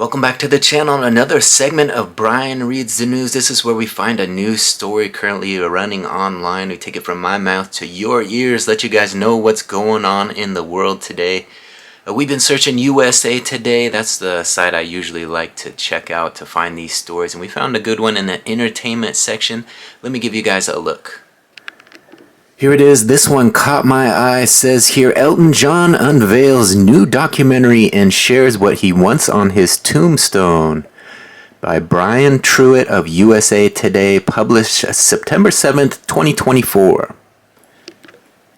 Welcome back to the channel. Another segment of Brian Reads the News. This is where we find a news story currently running online. We take it from my mouth to your ears, let you guys know what's going on in the world today. We've been searching USA Today. That's the site I usually like to check out to find these stories. And we found a good one in the entertainment section. Let me give you guys a look. Here it is. This one caught my eye. It says here, Elton John unveils new documentary and shares what he wants on his tombstone. By Brian Truitt of USA Today, published September 7th, 2024.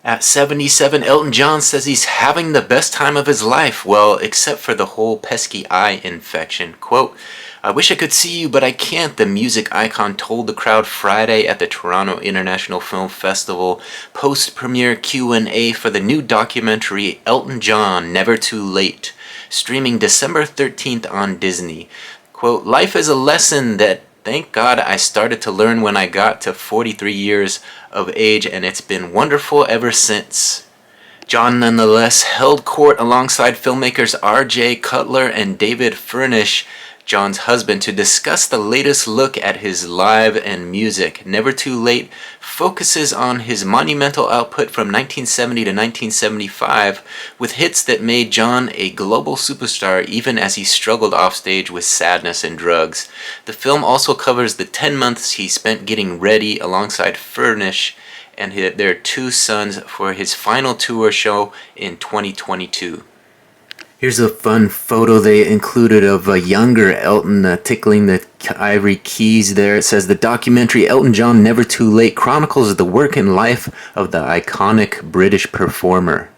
At 77, Elton John says he's having the best time of his life. Well, except for the whole pesky eye infection. Quote, I wish I could see you, but I can't, the music icon told the crowd Friday at the Toronto International Film Festival post-premiere Q&A for the new documentary Elton John, Never Too Late, streaming December 13th on Disney. Quote, life is a lesson that, thank God, I started to learn when I got to 43 years of age, and it's been wonderful ever since. John nonetheless held court alongside filmmakers R.J. Cutler and David Furnish, John's husband, to discuss the latest look at his live and music. Never Too Late focuses on his monumental output from 1970 to 1975, with hits that made John a global superstar even as he struggled offstage with sadness and drugs. The film also covers the 10 months he spent getting ready alongside Furnish and their two sons for his final tour show in 2022. Here's a fun photo they included of a younger Elton tickling the ivory keys there. It says the documentary Elton John Never Too Late chronicles the work and life of the iconic British performer.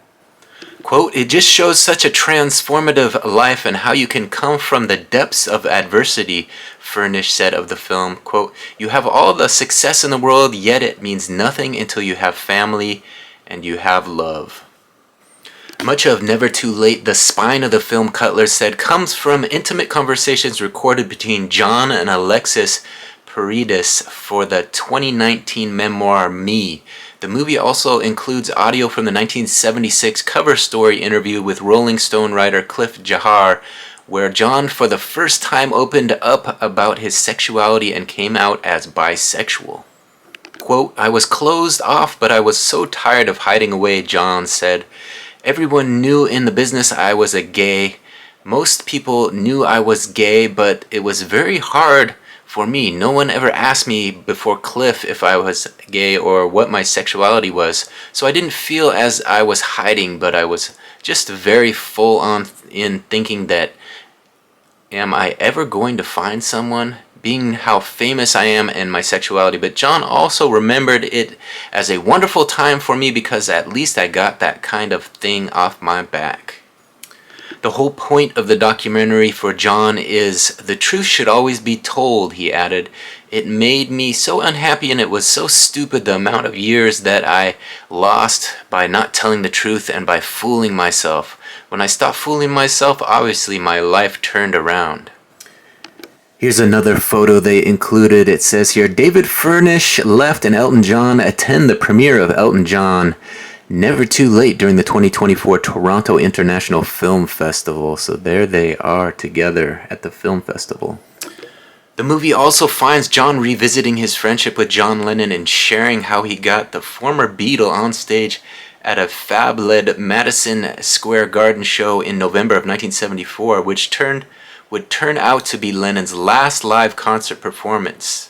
Quote, it just shows such a transformative life and how you can come from the depths of adversity, Furnish said of the film. Quote, you have all the success in the world, yet it means nothing until you have family and you have love. Much of Never Too Late, the spine of the film, Cutler said, comes from intimate conversations recorded between John and Alexis Paredes for the 2019 memoir, Me. The movie also includes audio from the 1976 cover story interview with Rolling Stone writer Cliff Jahar, where John for the first time opened up about his sexuality and came out as bisexual. Quote, I was closed off, but I was so tired of hiding away, John said. Everyone knew in the business I was a gay. Most people knew I was gay, but it was very hard for me. No one ever asked me before Cliff if I was gay or what my sexuality was. So I didn't feel as I was hiding, but I was just very full on in thinking that, am I ever going to find someone? Being how famous I am and my sexuality. But John also remembered it as a wonderful time for me because at least I got that kind of thing off my back. The whole point of the documentary for John is the truth should always be told, he added. It made me so unhappy and it was so stupid the amount of years that I lost by not telling the truth and by fooling myself. When I stopped fooling myself, obviously my life turned around. Here's another photo they included. It says here, David Furnish left and Elton John attend the premiere of Elton John Never Too Late during the 2024 Toronto International Film Festival. So there they are together at the film festival. The movie also finds John revisiting his friendship with John Lennon and sharing how he got the former Beatle on stage at a Fab-led Madison Square Garden show in November of 1974, which would turn out to be Lennon's last live concert performance.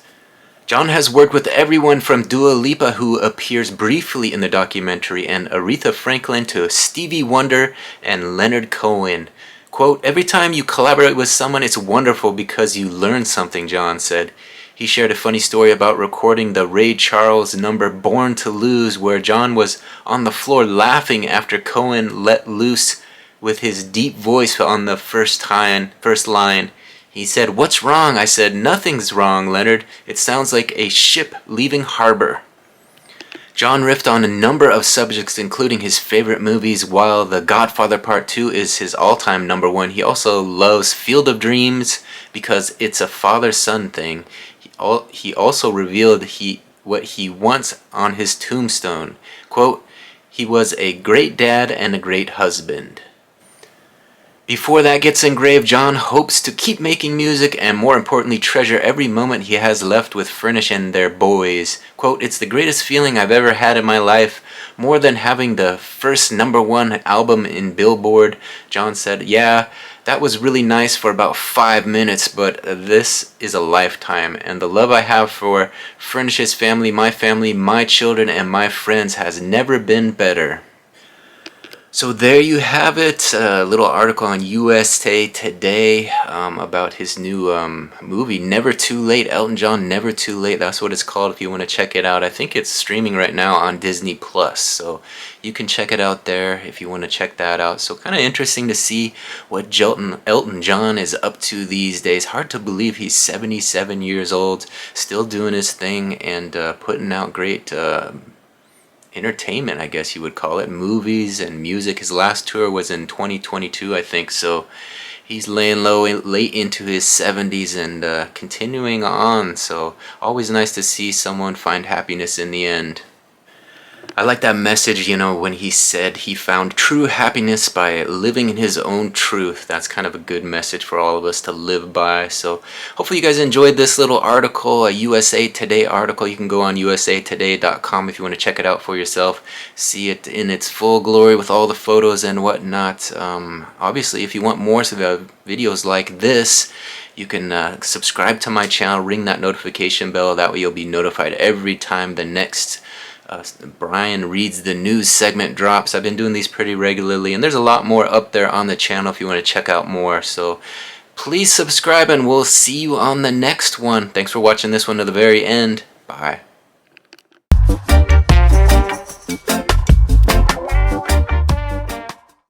John has worked with everyone from Dua Lipa, who appears briefly in the documentary, and Aretha Franklin to Stevie Wonder and Leonard Cohen. Quote, every time you collaborate with someone, it's wonderful because you learn something, John said. He shared a funny story about recording the Ray Charles number Born to Lose, where John was on the floor laughing after Cohen let loose with his deep voice on the first line. He said, what's wrong? I said, nothing's wrong, Leonard. It sounds like a ship leaving harbor. John riffed on a number of subjects, including his favorite movies. While The Godfather Part 2 is his all-time number one, he also loves Field of Dreams because it's a father-son thing. He also revealed what he wants on his tombstone. Quote, he was a great dad and a great husband. Before that gets engraved, John hopes to keep making music and, more importantly, treasure every moment he has left with Furnish and their boys. Quote, "It's the greatest feeling I've ever had in my life, more than having the first #1 album in Billboard." John said, "Yeah, that was really nice for about 5 minutes, but this is a lifetime, and the love I have for Furnish's family, my children, and my friends has never been better." So there you have it, a little article on USA Today about his new movie, Never Too Late, Elton John, Never Too Late. That's what it's called if you want to check it out. I think it's streaming right now on Disney Plus, so you can check it out there if you want to check that out. So kind of interesting to see what Elton John is up to these days. Hard to believe he's 77 years old, still doing his thing and putting out great entertainment, I guess you would call it, movies and music. His last tour was in 2022, I think, so he's laying low late into his 70s and continuing on, so always nice to see someone find happiness in the end. I like that message, when he said he found true happiness by living in his own truth. That's kind of a good message for all of us to live by. So hopefully you guys enjoyed this little article, a USA Today article. You can go on usatoday.com if you want to check it out for yourself, see it in its full glory with all the photos and whatnot. Obviously, if you want more videos like this, you can subscribe to my channel, ring that notification bell. That way you'll be notified every time the next Brian Reads the News segment drops. I've been doing these pretty regularly, and there's a lot more up there on the channel if you want to check out more. So please subscribe, and we'll see you on the next one. Thanks for watching this one to the very end. Bye.